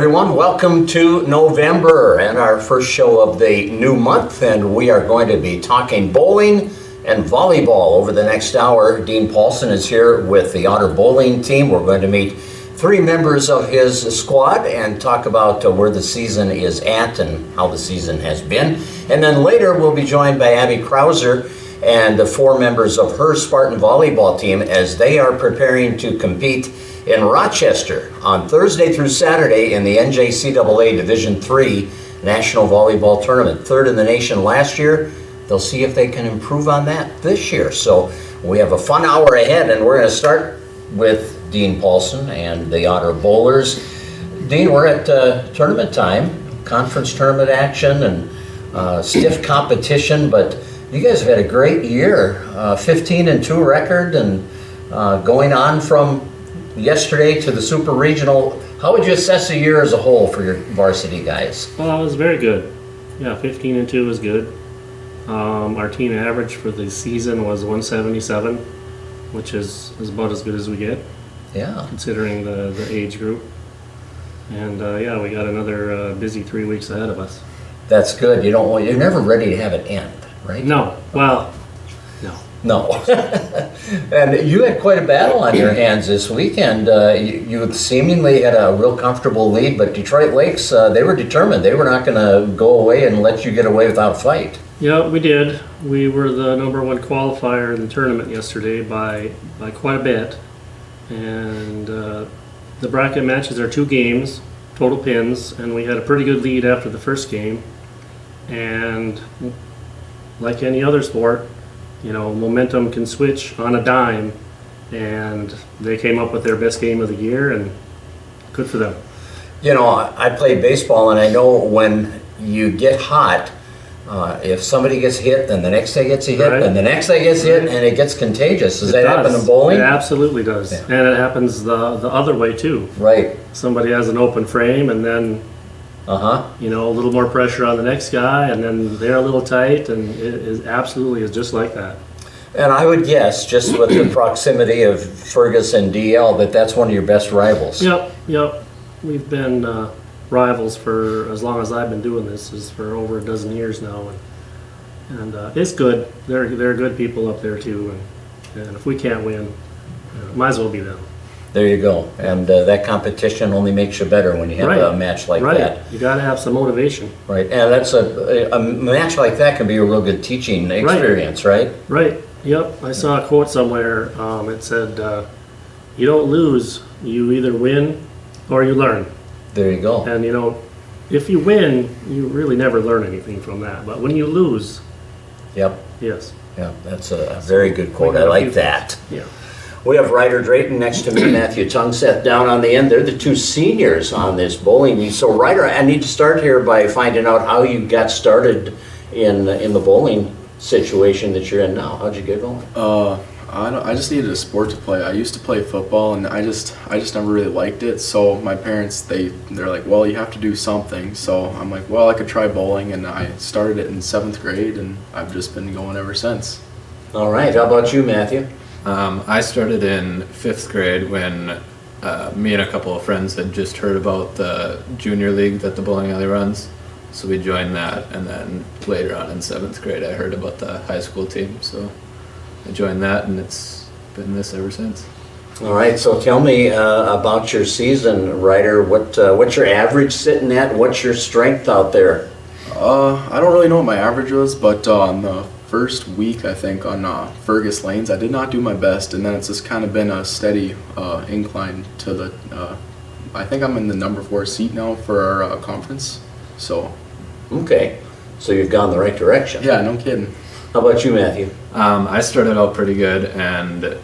everyone. Welcome to November and our first show of the new month, and we are going to be talking bowling and volleyball over the next hour. Dean Paulson is here with the Otter Bowling Team. We're going to meet three members of his squad and talk about where the season is at and how the season has been. And then later we'll be joined by Abby Krauser and the four members of her Spartan volleyball team as they are preparing to compete in Rochester on Thursday through Saturday in the NJCAA Division III National Volleyball Tournament. Third in the nation last year. They'll see if they can improve on that this year. So we have a fun hour ahead, and we're going to start with Dean Paulson and the Otter Bowlers. Dean, we're at tournament time, conference tournament action and stiff competition, but you guys have had a great year, 15-2 record, and going on from yesterday to the Super Regional. How would you assess the year as a whole for your varsity guys? Well, it was very good. Yeah, 15-2 was good. Our team average for the season was 177, which is about as good as we get. Yeah. Considering the age group. And yeah, we got another busy 3 weeks ahead of us. That's good. You're never ready to have it end, right? No. Well, no. No. And you had quite a battle on your hands this weekend. You seemingly had a real comfortable lead, but Detroit Lakes, they were determined. They were not going to go away and let you get away without a fight. Yeah, we did. We were the #1 qualifier in the tournament yesterday by quite a bit. And the bracket matches are 2 games, total pins, and we had a pretty good lead after the first game. And like any other sport, you know, momentum can switch on a dime, and they came up with their best game of the year, and good for them. You know, I played baseball, and I know when you get hot, if somebody gets hit, then the next day gets a hit, Right. and the next day gets hit, and it gets contagious. Does that happen in does. bowling? It absolutely does. Yeah. And it happens the other way too. Right. Somebody has an open frame, and then you know, a little more pressure on the next guy, and then they're a little tight, and it is absolutely just like that. And I would guess, just with the proximity of Fergus and DL, that that's one of your best rivals. Yep. We've been rivals for as long as I've been doing this, is for over a dozen years now, and it's good. They're good people up there too, and if we can't win, might as well be them. There you go. And that competition only makes you better when you have a match like that. You got to have some motivation. Right. And that's a match like that can be a real good teaching experience, right? Right. Yep. I saw a quote somewhere. It said, "You don't lose. You either win or you learn." There you go. And you know, if you win, you really never learn anything from that. But when you lose, Yep. yes. Yeah, that's a very good quote. I like that. Yeah. We have Ryder Drayton next to me, Matthew Tungseth down on the end. They're the 2 seniors on this bowling team. So Ryder, I need to start here by finding out how you got started in the bowling situation that you're in now. How'd you get going? I just needed a sport to play. I used to play football, and I just never really liked it. So my parents, they're like, well, you have to do something. So I'm like, well, I could try bowling, and I started it in 7th grade, and I've just been going ever since. All right. How about you, Matthew? I started in 5th grade when me and a couple of friends had just heard about the junior league that the bowling alley runs. So we joined that, and then later on in 7th grade I heard about the high school team. So I joined that, and it's been this ever since. All right. So tell me about your season, Ryder. What's your average sitting at? What's your strength out there? I don't really know what my average was, but on the first week, I think, on Fergus Lanes, I did not do my best, and then it's just kind of been a steady incline to the, I think I'm in the #4 seat now for our conference, so. Okay, so you've gone the right direction. Yeah, no kidding. How about you, Matthew? I started out pretty good and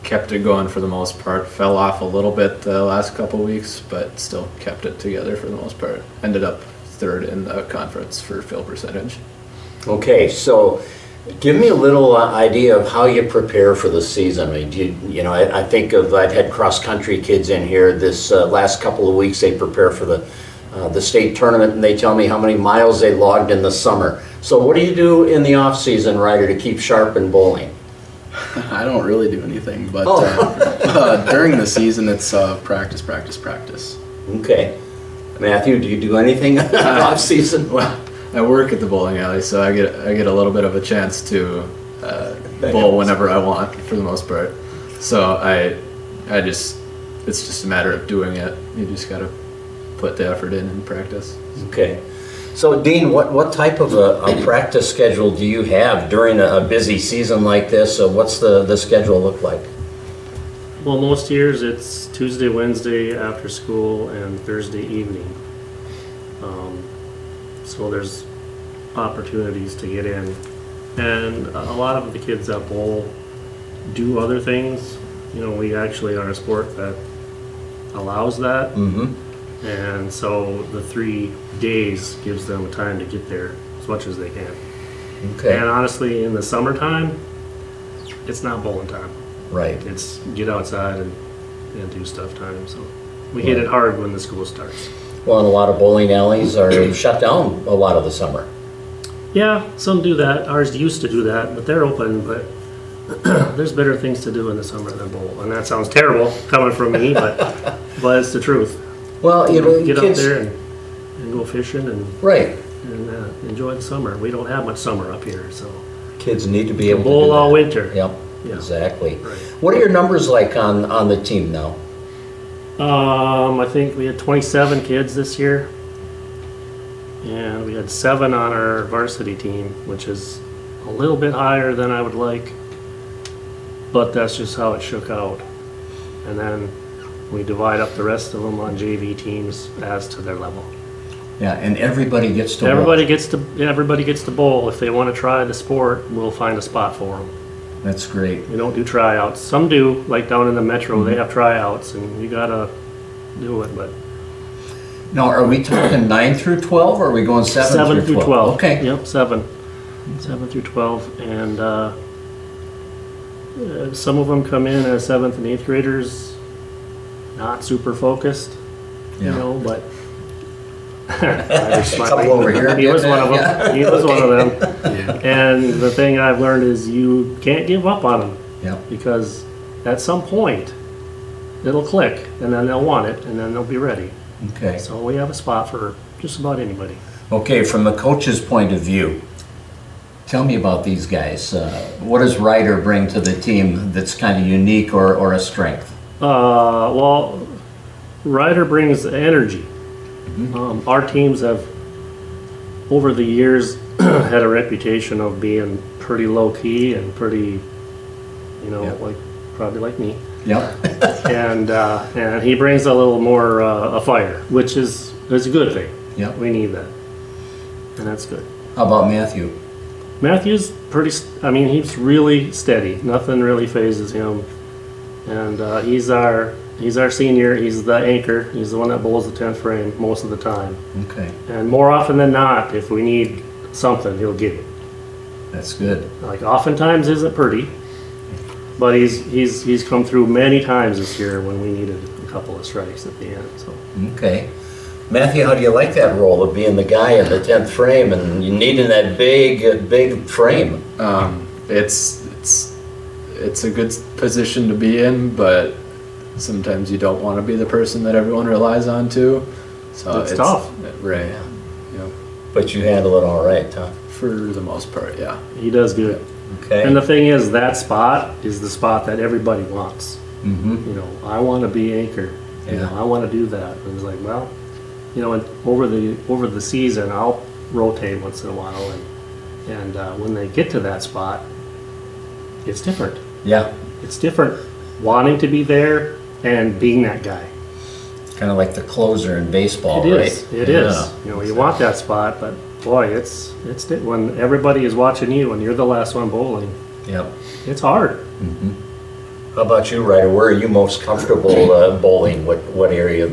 kept it going for the most part. Fell off a little bit the last couple weeks, but still kept it together for the most part. Ended up 3rd in the conference for field percentage. Okay, so give me a little idea of how you prepare for the season. I mean, I think I've had cross-country kids in here this last couple of weeks. They prepare for the state tournament, and they tell me how many miles they logged in the summer. So what do you do in the off-season, Ryder, to keep sharp in bowling? I don't really do anything, but during the season, it's practice. Okay. Matthew, do you do anything off season? Well, I work at the bowling alley, so I get a little bit of a chance to bowl whenever I want, for the most part. So it's just a matter of doing it. You just gotta put the effort in and practice. Okay. So Dean, what type of a practice schedule do you have during a busy season like this? What's the schedule look like? Well, most years it's Tuesday, Wednesday after school, and Thursday evening. So there's opportunities to get in. And a lot of the kids that bowl do other things. You know, we actually are a sport that allows that. Mm-hmm. And so the 3 days gives them time to get there as much as they can. Okay. And honestly, in the summertime, it's not bowling time. Right. It's get outside and do stuff time. So we hit it hard when the school starts. Well, and a lot of bowling alleys are shut down a lot of the summer. Yeah, some do that. Ours used to do that, but they're open. But there's better things to do in the summer than bowl. And that sounds terrible coming from me, but it's the truth. Well, you know, Get kids, out there and go fishing and right. enjoy the summer. We don't have much summer up here, so Kids need to be able to bowl do all that. winter. Yep. Yeah. Exactly. Right. What are your numbers like on the team now? I think we had 27 kids this year, and we had 7 on our varsity team, which is a little bit higher than I would like, but that's just how it shook out. And then we divide up the rest of them on JV teams as to their level. Yeah, and everybody gets to Everybody gets to bowl. If they want to try the sport, we'll find a spot for them. That's great. We don't do tryouts. Some do, like down in the metro, they have tryouts, and you gotta do it. But Now, are we talking 9 through 12, or are we going 7 7 through 12? Okay. Yep, 7 through 12, and some of them come in as 7th and 8th graders, not super focused, you know, but. A couple over here. He was one of them. Yeah. He was one of them. Yeah. And the thing I've learned is you can't give up on them. Yeah. Because at some point it'll click, and then they'll want it, and then they'll be ready. Okay. So we have a spot for just about anybody. Okay, from the coach's point of view, tell me about these guys. What does Ryder bring to the team that's kind of unique or a strength? Well, Ryder brings energy. Our teams have, over the years, had a reputation of being pretty low key and pretty, you know, Yep. like probably like me. Yep. And he brings a little more a fire, which is a good thing. Yep. We need that, and that's good. How about Matthew? Matthew's he's really steady. Nothing really phases him, and he's our senior. He's the anchor. He's the one that bowls the 10th frame most of the time. Okay, And more often than not, if we need something, he'll get it. that's good. Like oftentimes isn't pretty, but he's come through many times this year when we needed a couple of strikes at the end. So Okay. Matthew, how do you like that role of being the guy in the 10th frame and you needing that big frame? It's a good position to be in, but sometimes you don't want to be the person that everyone relies on to. So It's tough. Right. Yeah. Yeah. But you handle it all right, huh? For the most part, yeah. he does good. Okay. And the thing is, that spot is the spot that everybody wants. Mm-hmm. You know, I want to be anchor. You Yeah. know, I want to do that. And it's like, well, you know, and over the season, I'll rotate once in a while, and when they get to that spot, it's different. Yeah, It's different wanting to be there and being that guy. kind of like the closer in baseball, It right? is. It is. You know, you want that spot, but boy, it's when everybody is watching you and you're the last one bowling. Yep. It's hard. How about you, Ryder? Where are you most comfortable bowling? What area of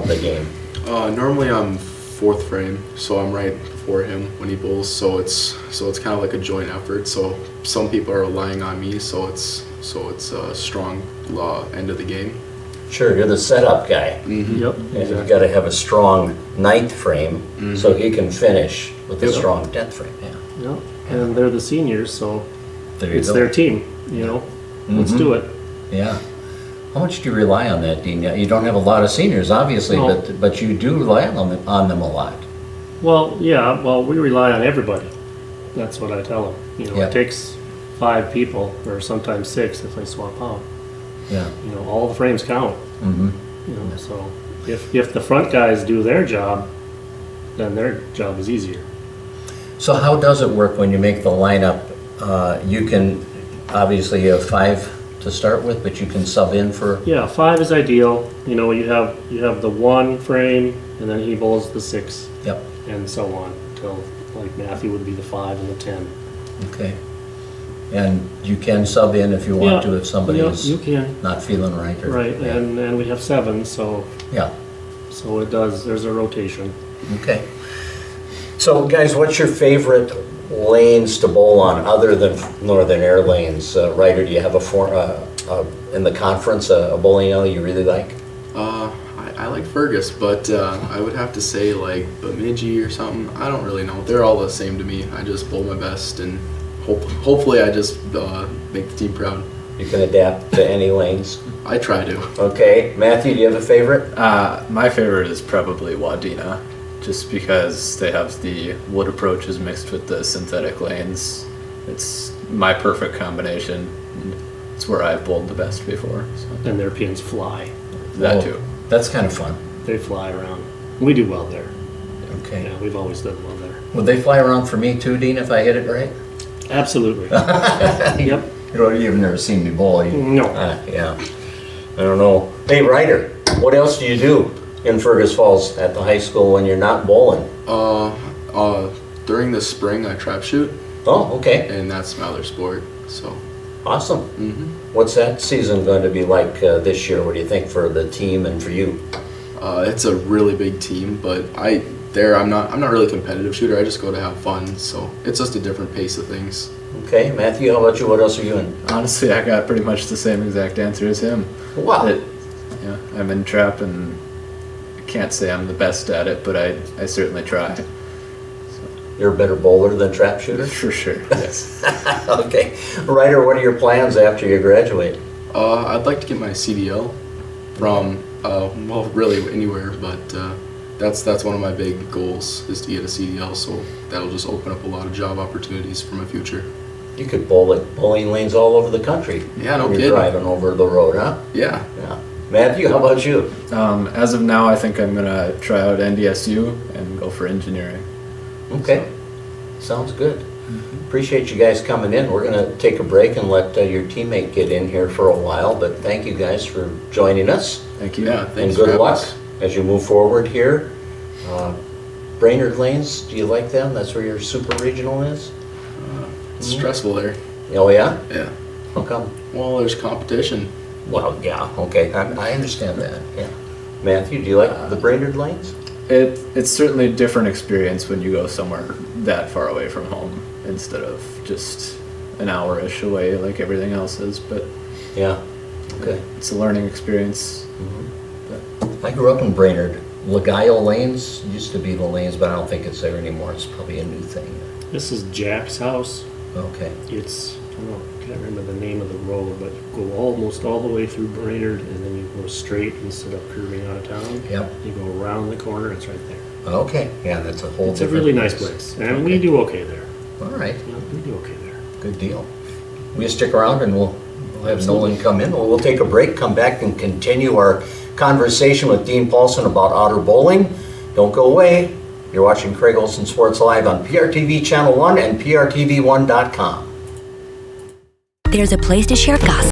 the game? Normally I'm 4th frame, so I'm right before him when he bowls. So it's kind of like a joint effort. So some people are relying on me. So it's a strong end of the game. Sure, you're the setup guy. Yep. And you've got to have a strong 9th frame so he can finish with a Yep. strong 10th frame. Yeah. Yep. And they're the seniors, so There you it's go. their team. You know, let's do it. Yeah. How much do you rely on that, Dean? You don't have a lot of seniors, obviously, No. but you do rely on them a lot. Well, yeah, well, we rely on everybody. That's what I tell them. You know, Yeah. it takes 5 people, or sometimes 6 if they swap out. Yeah. You know, all the frames count. Mm-hmm. You know, so if the front guys do their job, then their job is easier. So how does it work when you make the lineup? You can, obviously you have 5 to start with, but you can sub in for, Yeah, 5 is ideal. You know, you have the 1 frame, and then he bowls the 6, yep, and so on till like Matthew would be the 5 and the 10. okay. And you can sub in if you want Yeah, to, if somebody yeah, is you can. not feeling right. Or, Right, yeah. and we have 7, so Yeah, it does. There's a rotation. okay. So guys, what's your favorite lanes to bowl on other than Northern Air lanes? Ryder, do you have in the conference a bowling alley you really like? I like Fergus, but I would have to say like Bemidji or something. I don't really know. They're all the same to me. I just bowl my best, and hopefully I just make the team proud. You can adapt to any lanes. I try to. Okay, Matthew, do you have a favorite? My favorite is probably Wadena, just because they have the wood approaches mixed with the synthetic lanes. It's my perfect combination. It's where I've bowled the best before. So. And their pins fly. That Oh, too. That's kind of fun. They fly around. We do well there. Okay. Yeah, we've always done well there. Would they fly around for me too, Dean, if I hit it right? Absolutely. Yep. You've never seen me bowl. No. Yeah. I don't know. Hey, Ryder, what else do you do in Fergus Falls at the high school when you're not bowling? During the spring I trap shoot, Oh, okay. and that's my other sport. So. Awesome. Mm-hmm. What's that season going to be like this year? What do you think for the team and for you? It's a really big team, but I'm not really a competitive shooter. I just go to have fun, so it's just a different pace of things. Okay, Matthew, how about you? What else are you in? Honestly, I got pretty much the same exact answer as him. Wow. Yeah, I'm in trap, and I can't say I'm the best at it, but I certainly try. You're a better bowler than trap shooter? For sure, yes. Okay. Ryder, what are your plans after you graduate? I'd like to get my CDL from well, really anywhere, but that's one of my big goals is to get a CDL. So that'll just open up a lot of job opportunities for my future. You could bowl at bowling lanes all over the country. Yeah, no when kidding. you're driving over the road, huh? Yeah. Yeah. Matthew, how about you? As of now, I think I'm gonna try out NDSU and go for engineering. Okay. Sounds good. Appreciate you guys coming in. We're going to take a break and let your teammate get in here for a while, but thank you guys for joining us. Thank you. Yeah. And Thanks for good having luck us. as you move forward here. Brainerd Lanes, do you like them? That's where your super regional is? It's stressful there. Oh, yeah? Yeah. How come? Well, there's competition. Well, yeah, okay. I understand that, yeah. Matthew, do you like the Brainerd Lanes? It's certainly a different experience when you go somewhere that far away from home instead of just an hour-ish away like everything else is, but Yeah, okay. it's a learning experience. I grew up in Brainerd. Legaio Lanes used to be the lanes, but I don't think it's there anymore. It's probably a new thing. This is Jack's house. Okay. It's, I don't know, I can't remember the name of the road, but you go almost all the way through Brainerd, and then you go straight instead of curving out of town. Yep. You go around the corner, it's right there. Okay, yeah, that's a whole It's a different really nice place, and we do okay there. All right, You know, we do okay there. good deal. Will you stick around and we'll have Absolutely. Nolan come in? We'll take a break, come back and continue our conversation with Dean Paulson about Otter Bowling. Don't go away. You're watching Craig Olson Sports Live on PRTV Channel 1 and PRTV1.com. There's a place to share gossip.